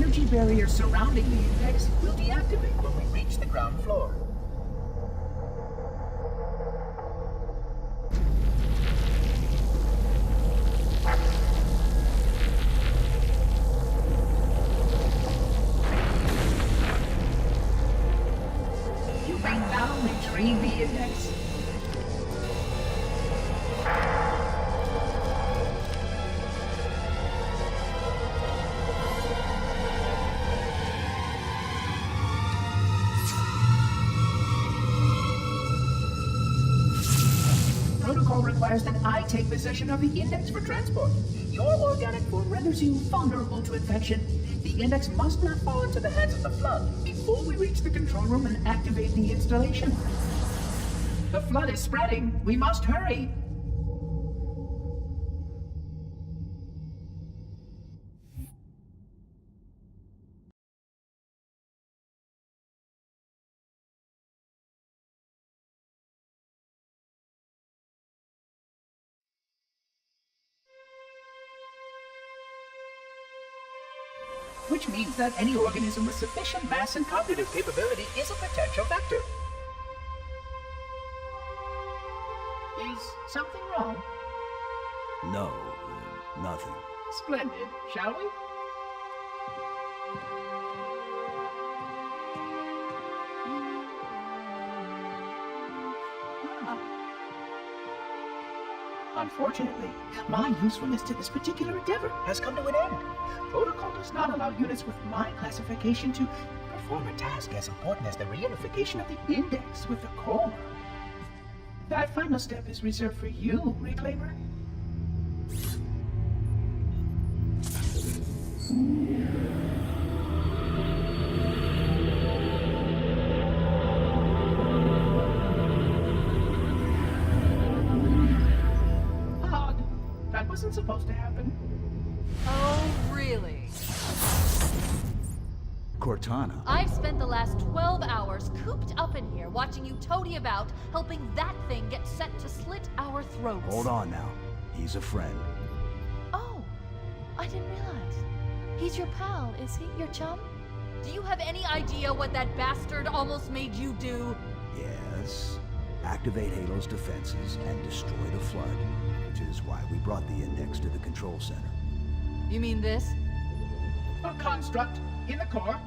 energy barrier surrounding the index will deactivate when we reach the ground floor. You may now retrieve the index. Protocol requires that I take possession of the index for transport. Your organic form renders you vulnerable to infection. The index must not fall into the hands of the Flood before we reach the control room and activate the installation. The Flood is spreading. We must hurry. Which means that any organism with sufficient mass and cognitive capability is a potential vector. Is something wrong? No, nothing. Splendid, shall we? Unfortunately, my usefulness to this particular endeavor has come to an end. Protocol does not allow units with my classification to perform a task as important as the reunification of the index with the core. That final step is reserved for you, Reclaimer. That wasn't supposed to happen. Oh, really? Cortana. I've spent the last 12 hours cooped up in here watching you toady about, helping that thing get set to slit our throats. Hold on now. He's a friend. Oh, I didn't realize. He's your pal, is he? Your chum? Do you have any idea what that bastard almost made you do? Yes. Activate Halo's defenses and destroy the Flood. Which is why we brought the index to the control center. You mean this? A construct in the core?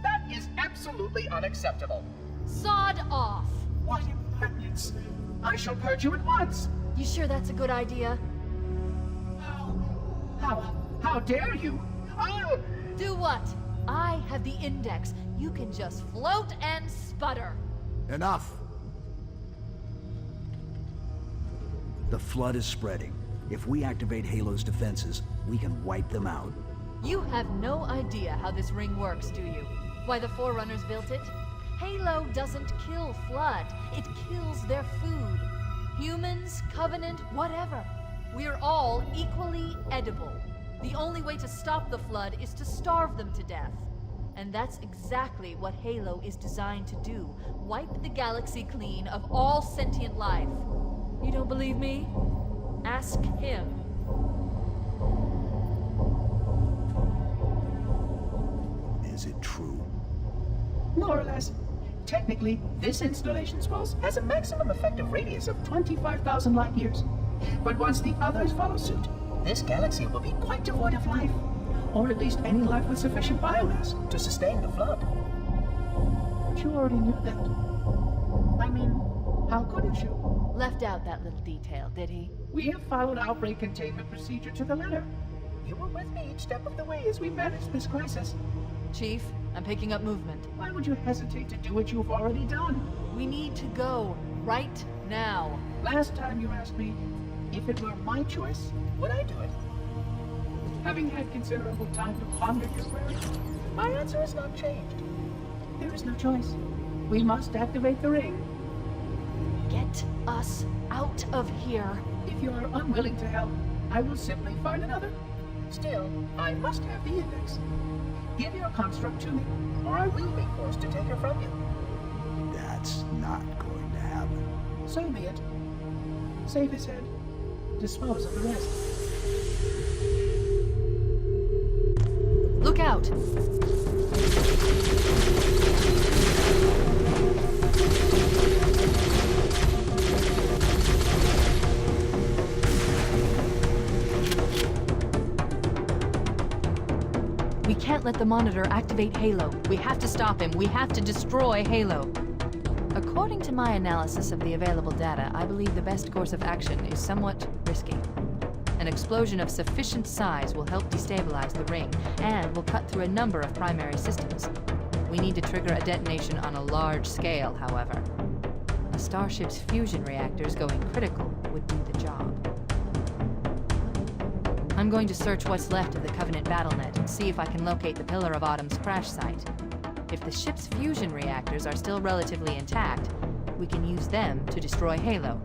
That is absolutely unacceptable. Sod off! What impertinence! I shall purge you at once! You sure that's a good idea? How dare you? Oh! Do what? I have the index. You can just float and sputter. Enough! The Flood is spreading. If we activate Halo's defenses, we can wipe them out. You have no idea how this ring works, do you? Why the Forerunners built it? Halo doesn't kill Flood. It kills their food. Humans, Covenant, whatever. We're all equally edible. The only way to stop the Flood is to starve them to death. And that's exactly what Halo is designed to do. Wipe the galaxy clean of all sentient life. You don't believe me? Ask him. Is it true? More or less. Technically, this installation's pulse has a maximum effective radius of 25,000 light years. But once the others follow suit, this galaxy will be quite devoid of life. Or at least any life with sufficient biomass to sustain the Flood. But you already knew that. I mean, how couldn't you? Left out that little detail, did he? We have followed outbreak containment procedure to the letter. You were with me each step of the way as we managed this crisis. Chief, I'm picking up movement. Why would you hesitate to do what you've already done? We need to go right now. Last time you asked me, if it were my choice, would I do it? Having had considerable time to ponder your query, my answer has not changed. There is no choice. We must activate the ring. Get us out of here. If you are unwilling to help, I will simply find another. Still, I must have the index. Give your construct to me, or I will be forced to take her from you. That's not going to happen. So be it. Save his head. Dispose of the rest. Look out! out. We can't let the Monitor activate Halo. We have to stop him. We have to destroy Halo. According to my analysis of the available data, I believe the best course of action is somewhat risky. An explosion of sufficient size will help destabilize the ring, and will cut through a number of primary systems. We need to trigger a detonation on a large scale, however. A starship's fusion reactors going critical would do the job. I'm going to search what's left of the Covenant BattleNet and see if I can locate the Pillar of Autumn's crash site. If the ship's fusion reactors are still relatively intact, we can use them to destroy Halo.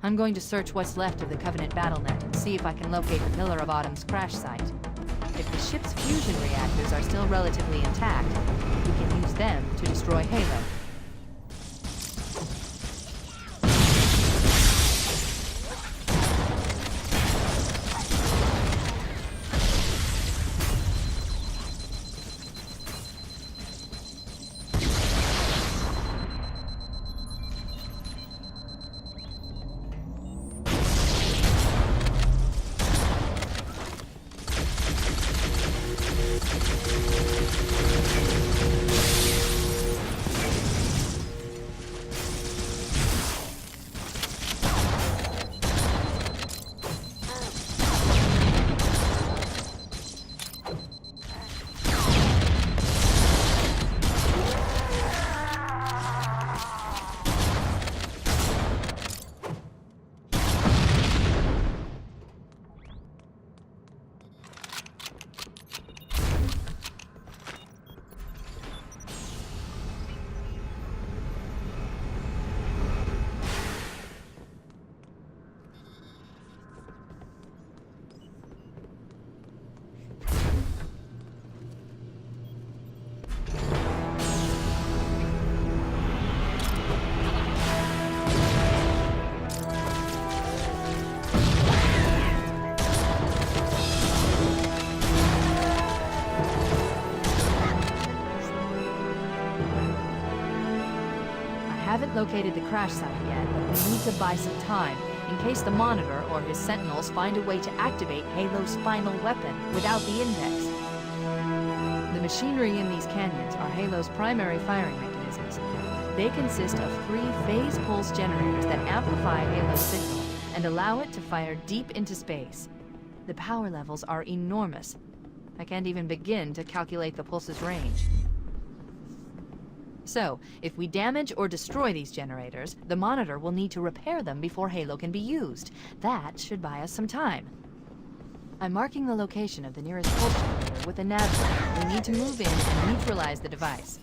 I'm going to search what's left of the Covenant BattleNet and see if I can locate the Pillar of Autumn's crash site. If the ship's fusion reactors are still relatively intact, we can use them to destroy Halo. Haven't located the crash site yet, but we need to buy some time, in case the Monitor or his Sentinels find a way to activate Halo's final weapon without the Index. The machinery in these canyons are Halo's primary firing mechanisms. They consist of 3 phase pulse generators that amplify Halo's signal and allow it to fire deep into space. The power levels are enormous. I can't even begin to calculate the pulse's range. So, if we damage or destroy these generators, the Monitor will need to repair them before Halo can be used. That should buy us some time. I'm marking the location of the nearest pulse generator with a nav. We need to move in and neutralize the device.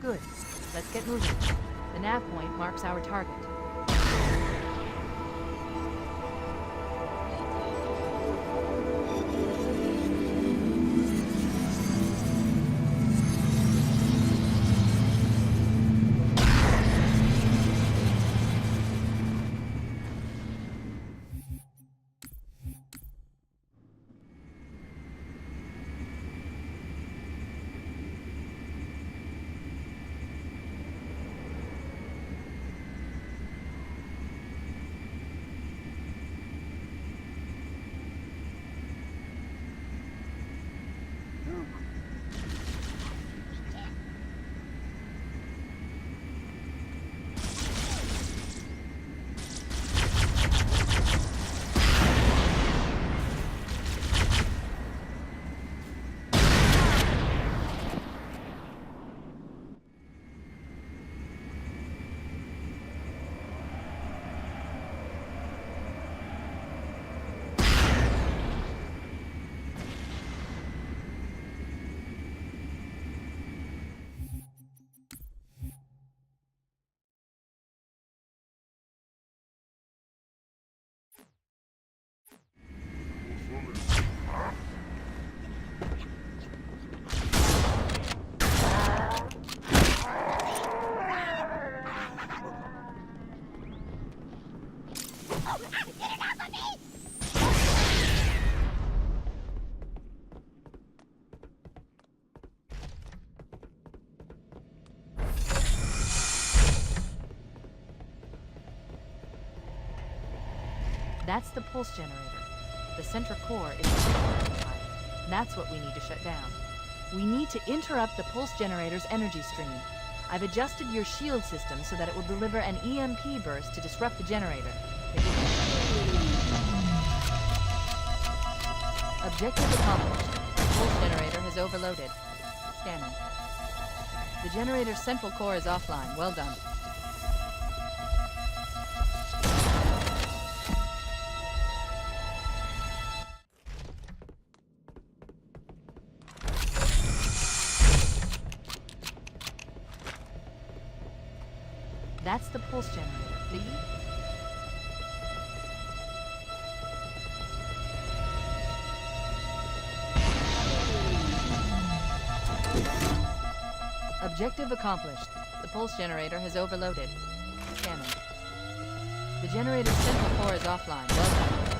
Good. Let's get moving. The nav point marks our target. That's the pulse generator. The central core is occupied. That's what we need to shut down. We need to interrupt the pulse generator's energy stream. I've adjusted your shield system so that it will deliver an EMP burst to disrupt the generator. Objective accomplished. The pulse generator has overloaded. Scanning. The generator's central core is offline. Well done. That's the pulse generator. Lead. Objective accomplished. The pulse generator has overloaded. Scanning. The generator's central core is offline. Well done.